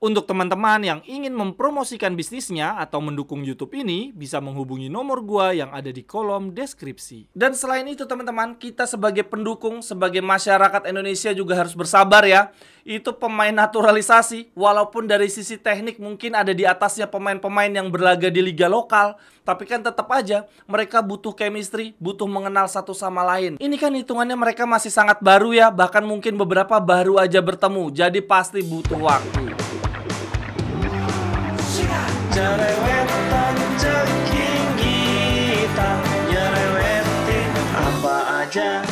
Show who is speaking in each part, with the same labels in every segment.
Speaker 1: Untuk teman-teman yang ingin mempromosikan bisnisnya atau mendukung YouTube ini, bisa menghubungi nomor gua yang ada di kolom deskripsi. Dan selain itu teman-teman, kita sebagai pendukung, sebagai masyarakat Indonesia juga harus bersabar ya. Itu pemain naturalisasi, walaupun dari sisi teknik mungkin ada di atasnya pemain-pemain yang berlaga di liga lokal, tapi kan tetap aja mereka butuh chemistry, butuh mengenal satu sama lain. Ini kan hitungannya mereka masih sangat baru ya, bahkan mungkin beberapa baru aja bertemu, jadi pasti butuh waktu. Cerewetan ceking kita, nyerewetin apa aja.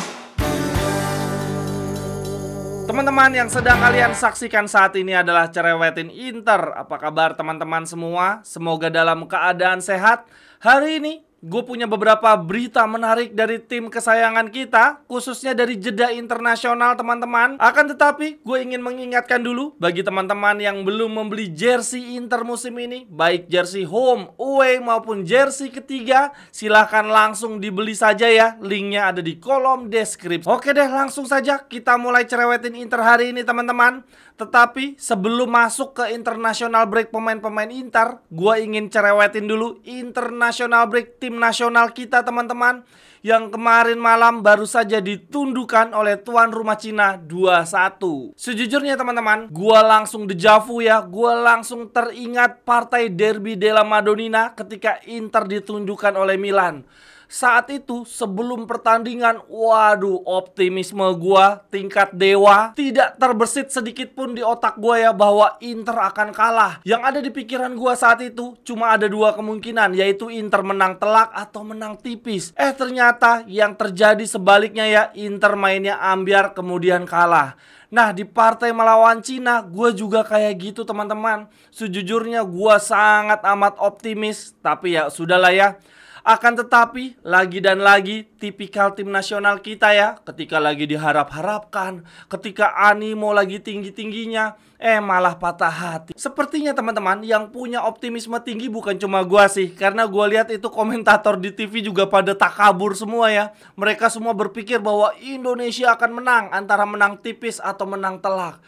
Speaker 1: Teman-teman yang sedang kalian saksikan saat ini adalah Cerewetin Inter. Apa kabar teman-teman semua? Semoga dalam keadaan sehat. Hari ini gue punya beberapa berita menarik dari tim kesayangan kita, khususnya dari jeda internasional teman-teman. Akan tetapi, gue ingin mengingatkan dulu bagi teman-teman yang belum membeli jersey Inter musim ini, baik jersey home, away maupun jersey ketiga, silahkan langsung dibeli saja ya. Linknya ada di kolom deskripsi. Oke deh, langsung saja kita mulai cerewetin Inter hari ini teman-teman. Tetapi sebelum masuk ke international break pemain-pemain Inter, gue ingin cerewetin dulu international break tim nasional kita teman-teman, yang kemarin malam baru saja ditundukkan oleh tuan rumah Cina 2-1. Sejujurnya teman-teman, gue langsung dejavu ya, gue langsung teringat partai Derby della Madonnina ketika Inter ditundukkan oleh Milan. Saat itu sebelum pertandingan, waduh, optimisme gua tingkat dewa, tidak terbersit sedikit pun di otak gua ya bahwa Inter akan kalah. Yang ada di pikiran gua saat itu cuma ada dua kemungkinan, yaitu Inter menang telak atau menang tipis. Ternyata yang terjadi sebaliknya ya, Inter mainnya ambyar kemudian kalah. Nah, di partai melawan Cina, gue juga kayak gitu teman-teman. Sejujurnya gue sangat amat optimis, tapi ya sudahlah ya. Akan tetapi, lagi dan lagi, tipikal tim nasional kita ya, ketika lagi diharap-harapkan, ketika animo lagi tinggi-tingginya, malah patah hati. Sepertinya teman-teman, yang punya optimisme tinggi bukan cuma gua sih, karena gua lihat itu komentator di TV juga pada takabur semua ya. Mereka semua berpikir bahwa Indonesia akan menang, antara menang tipis atau menang telak.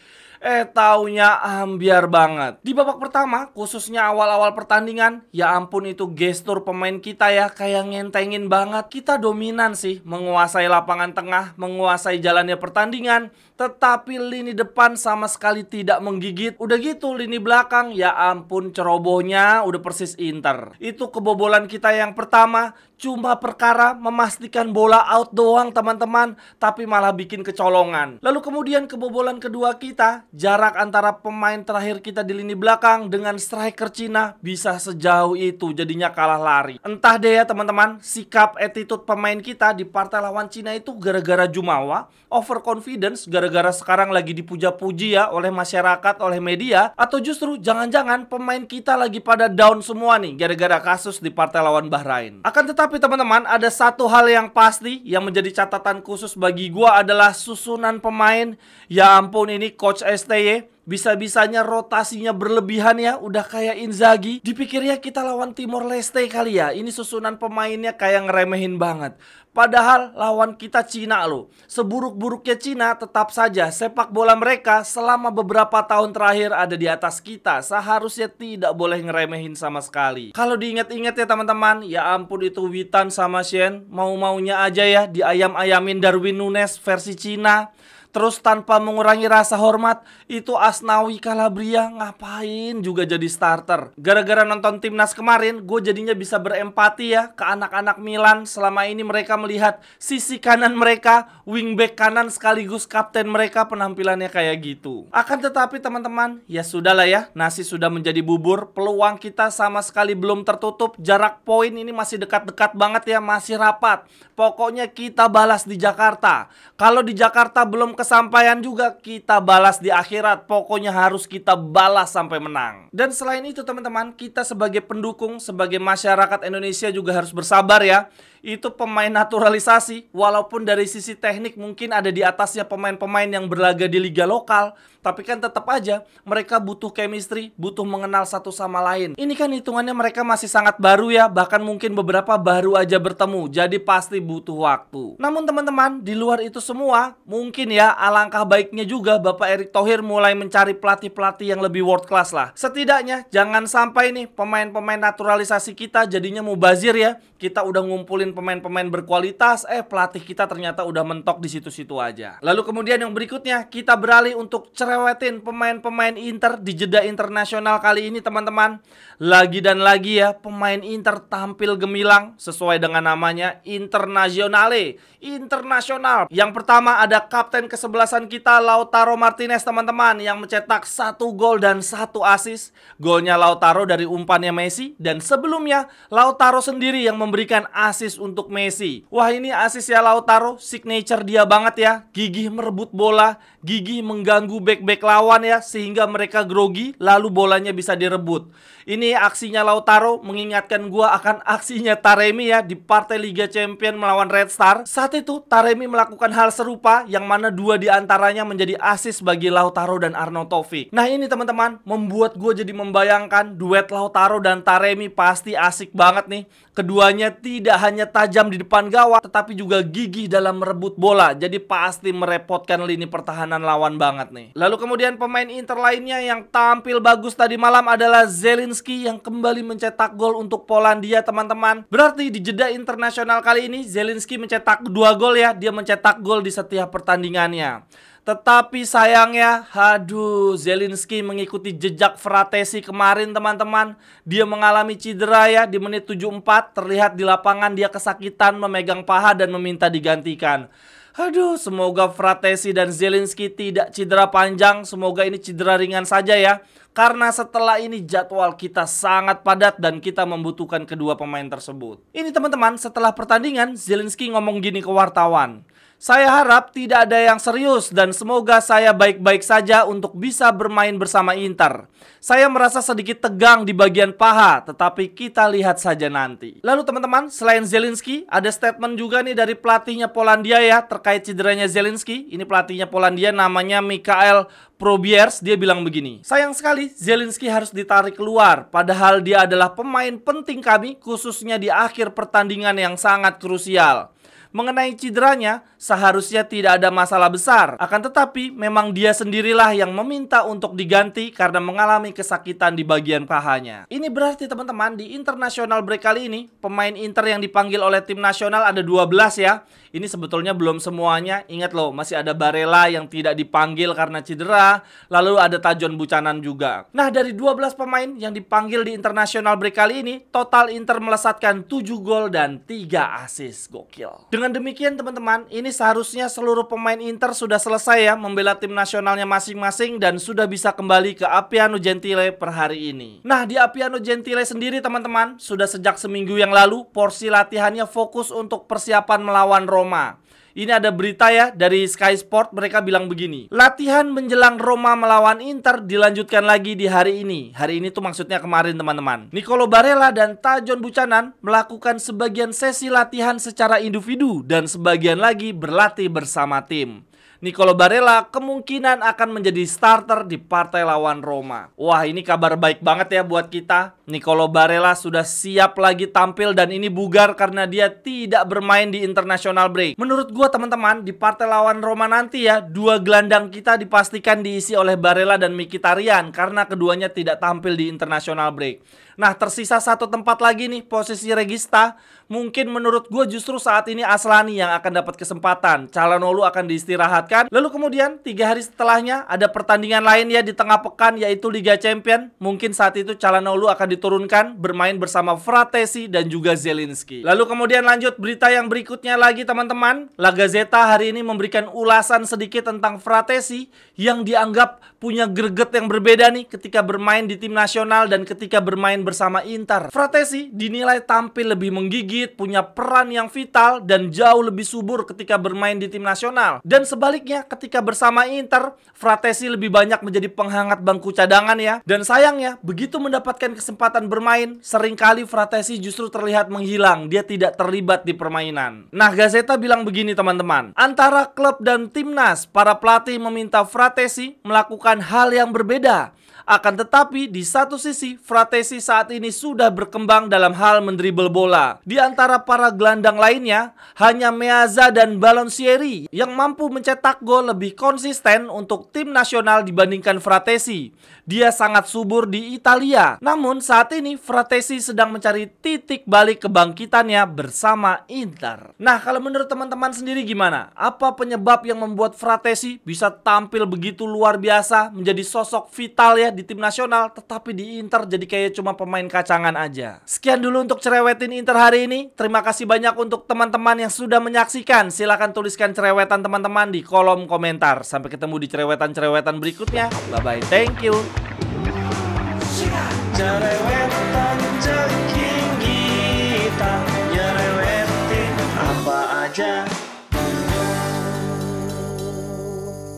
Speaker 1: Taunya ambyar banget. Di babak pertama, khususnya awal-awal pertandingan, ya ampun itu gestur pemain kita ya, kayak ngentengin banget. Kita dominan sih, menguasai lapangan tengah, menguasai jalannya pertandingan, tetapi lini depan sama sekali tidak menggigit. Udah gitu lini belakang, ya ampun cerobohnya udah persis Inter. Itu kebobolan kita yang pertama, cuma perkara memastikan bola out doang teman-teman, tapi malah bikin kecolongan. Lalu kemudian kebobolan kedua kita, jarak antara pemain terakhir kita di lini belakang dengan striker Cina bisa sejauh itu, jadinya kalah lari. Entah deh ya teman-teman, sikap attitude pemain kita di partai lawan Cina itu gara-gara jumawa, overconfidence, gara-gara sekarang lagi dipuja-puji ya oleh masyarakat, oleh media, atau justru jangan-jangan pemain kita lagi pada down semua nih gara-gara kasus di partai lawan Bahrain. Akan tetapi teman-teman, ada satu hal yang pasti yang menjadi catatan khusus bagi gua adalah susunan pemain. Ya ampun, ini Coach STY bisa-bisanya rotasinya berlebihan ya, udah kayak Inzaghi. Dipikirnya kita lawan Timor Leste kali ya, ini susunan pemainnya kayak ngeremehin banget. Padahal lawan kita Cina loh. Seburuk-buruknya Cina, tetap saja sepak bola mereka selama beberapa tahun terakhir ada di atas kita. Seharusnya tidak boleh ngeremehin sama sekali. Kalau diingat-ingat ya teman-teman, ya ampun itu Witan sama Shen mau-maunya aja ya diayam-ayamin Darwin Nunes versi Cina. Terus tanpa mengurangi rasa hormat, itu Asnawi Calabria ngapain juga jadi starter. Gara-gara nonton timnas kemarin, gue jadinya bisa berempati ya ke anak-anak Milan. Selama ini mereka melihat sisi kanan mereka, wingback kanan sekaligus kapten mereka penampilannya kayak gitu. Akan tetapi teman-teman, ya sudahlah ya, nasi sudah menjadi bubur. Peluang kita sama sekali belum tertutup. Jarak poin ini masih dekat-dekat banget ya, masih rapat. Pokoknya kita balas di Jakarta. Kalau di Jakarta belum kesampaian juga, kita balas di akhirat. Pokoknya harus kita balas sampai menang. Dan selain itu teman-teman, kita sebagai pendukung, sebagai masyarakat Indonesia juga harus bersabar ya. Itu pemain naturalisasi, walaupun dari sisi teknik mungkin ada di atasnya pemain-pemain yang berlaga di liga lokal, Tapi kan tetap aja mereka butuh chemistry, butuh mengenal satu sama lain. Ini kan hitungannya mereka masih sangat baru ya, bahkan mungkin beberapa baru aja bertemu, jadi pasti butuh waktu. Namun teman-teman, di luar itu semua, mungkin ya alangkah baiknya juga Bapak Erick Thohir mulai mencari pelatih-pelatih yang lebih world class lah. Setidaknya jangan sampai nih pemain-pemain naturalisasi kita jadinya mubazir ya. Kita udah ngumpulin pemain-pemain berkualitas, pelatih kita ternyata udah mentok di situ-situ aja. Lalu kemudian yang berikutnya, kita beralih untuk cerewetin pemain-pemain Inter di jeda internasional kali ini teman-teman. Lagi dan lagi ya, pemain Inter tampil gemilang sesuai dengan namanya, Internazionale, internasional. Yang pertama ada kapten kesebelasan kita, Lautaro Martinez teman-teman, yang mencetak 1 gol dan 1 assist. Golnya Lautaro dari umpannya Messi, dan sebelumnya Lautaro sendiri yang memberikan assist untuk Messi. Wah, ini assist ya Lautaro, signature dia banget ya. Gigih merebut bola, gigih mengganggu bek-bek lawan ya, sehingga mereka grogi lalu bolanya bisa direbut. Ini aksinya Lautaro mengingatkan gua akan aksinya Taremi ya di partai Liga Champions melawan Red Star. Saat itu Taremi melakukan hal serupa, yang mana 2 diantaranya menjadi assist bagi Lautaro dan Arnautovic. Nah ini teman-teman membuat gue jadi membayangkan duet Lautaro dan Taremi pasti asik banget nih. Keduanya tidak hanya tajam di depan gawang, tetapi juga gigih dalam merebut bola. Jadi pasti merepotkan lini pertahanan lawan banget nih. Lalu kemudian pemain Inter lainnya yang tampil bagus tadi malam adalah Zielinski yang kembali mencetak gol untuk Polandia teman-teman. Berarti di jeda internasional kali ini Zielinski mencetak 2 gol ya. Dia mencetak gol di setiap pertandingannya. Tetapi sayangnya, Zielinski mengikuti jejak Fratesi kemarin teman-teman. Dia mengalami cedera ya di menit 74. Terlihat di lapangan dia kesakitan, memegang paha dan meminta digantikan. Semoga Fratesi dan Zielinski tidak cedera panjang. Semoga ini cedera ringan saja ya. Karena setelah ini jadwal kita sangat padat dan kita membutuhkan kedua pemain tersebut. Ini teman-teman, setelah pertandingan Zielinski ngomong gini ke wartawan. Saya harap tidak ada yang serius dan semoga saya baik-baik saja untuk bisa bermain bersama Inter. Saya merasa sedikit tegang di bagian paha, tetapi kita lihat saja nanti. Lalu teman-teman, selain Zielinski, ada statement juga nih dari pelatihnya Polandia ya terkait cederanya Zielinski. Ini pelatihnya Polandia namanya Michael Probierz. Dia bilang begini, sayang sekali Zielinski harus ditarik keluar, padahal dia adalah pemain penting kami, khususnya di akhir pertandingan yang sangat krusial. Mengenai cederanya, seharusnya tidak ada masalah besar. Akan tetapi, memang dia sendirilah yang meminta untuk diganti karena mengalami kesakitan di bagian pahanya. Ini berarti teman-teman, di international break kali ini, pemain Inter yang dipanggil oleh tim nasional ada 12 ya. Ini sebetulnya belum semuanya. Ingat loh, masih ada Barella yang tidak dipanggil karena cedera. Lalu ada Tajon Buchanan juga. Nah, dari 12 pemain yang dipanggil di international break kali ini, total Inter melesatkan 7 gol dan 3 assist. Gokil. Dengan demikian teman-teman, ini seharusnya seluruh pemain Inter sudah selesai ya membela tim nasionalnya masing-masing dan sudah bisa kembali ke Appiano Gentile per hari ini. Nah, di Appiano Gentile sendiri teman-teman, sudah sejak seminggu yang lalu porsi latihannya fokus untuk persiapan melawan Roma. Ini ada berita ya dari Sky Sport, mereka bilang begini. Latihan menjelang Roma melawan Inter dilanjutkan lagi di hari ini. Hari ini tuh maksudnya kemarin teman-teman. Nicolo Barella dan Tajon Buchanan melakukan sebagian sesi latihan secara individu dan sebagian lagi berlatih bersama tim. Nicolo Barella kemungkinan akan menjadi starter di partai lawan Roma. Wah, ini kabar baik banget ya buat kita. Nicolo Barella sudah siap lagi tampil dan ini bugar karena dia tidak bermain di international break. Menurut gua teman-teman, di partai lawan Roma nanti ya, 2 gelandang kita dipastikan diisi oleh Barella dan Mkhitaryan karena keduanya tidak tampil di international break. Nah, tersisa 1 tempat lagi nih, posisi regista. Mungkin menurut gue justru saat ini Aslani yang akan dapat kesempatan. Calhanoglu akan diistirahatkan. Lalu kemudian 3 hari setelahnya ada pertandingan lain ya di tengah pekan, yaitu Liga Champions. Mungkin saat itu Calhanoglu akan diturunkan bermain bersama Fratesi dan juga Zielinski. Lalu kemudian lanjut berita yang berikutnya lagi teman-teman. La Gazzetta hari ini memberikan ulasan sedikit tentang Fratesi yang dianggap punya greget yang berbeda nih ketika bermain di tim nasional dan ketika bermain bersama Inter. Fratesi dinilai tampil lebih menggigit, punya peran yang vital dan jauh lebih subur ketika bermain di tim nasional. Dan sebaliknya Sebaliknya, ketika bersama Inter, Fratesi lebih banyak menjadi penghangat bangku cadangan ya. Dan sayangnya, begitu mendapatkan kesempatan bermain, seringkali Fratesi justru terlihat menghilang. Dia tidak terlibat di permainan. Nah, Gazeta bilang begini teman-teman. Antara klub dan timnas, para pelatih meminta Fratesi melakukan hal yang berbeda. Akan tetapi, di satu sisi, Fratesi saat ini sudah berkembang dalam hal mendribel bola. Di antara para gelandang lainnya, hanya Meazza dan Ballonsieri yang mampu mencetak gol lebih konsisten untuk tim nasional dibandingkan Fratesi. Dia sangat subur di Italia. Namun saat ini Fratesi sedang mencari titik balik kebangkitannya bersama Inter. Nah, kalau menurut teman-teman sendiri gimana? Apa penyebab yang membuat Fratesi bisa tampil begitu luar biasa, menjadi sosok vital ya di tim nasional, tetapi di Inter jadi kayak cuma pemain kacangan aja? Sekian dulu untuk cerewetin Inter hari ini. Terima kasih banyak untuk teman-teman yang sudah menyaksikan. Silahkan tuliskan cerewetan teman-teman di kolom komentar. Sampai ketemu di cerewetan-cerewetan berikutnya. Bye-bye, thank you. Cerewet.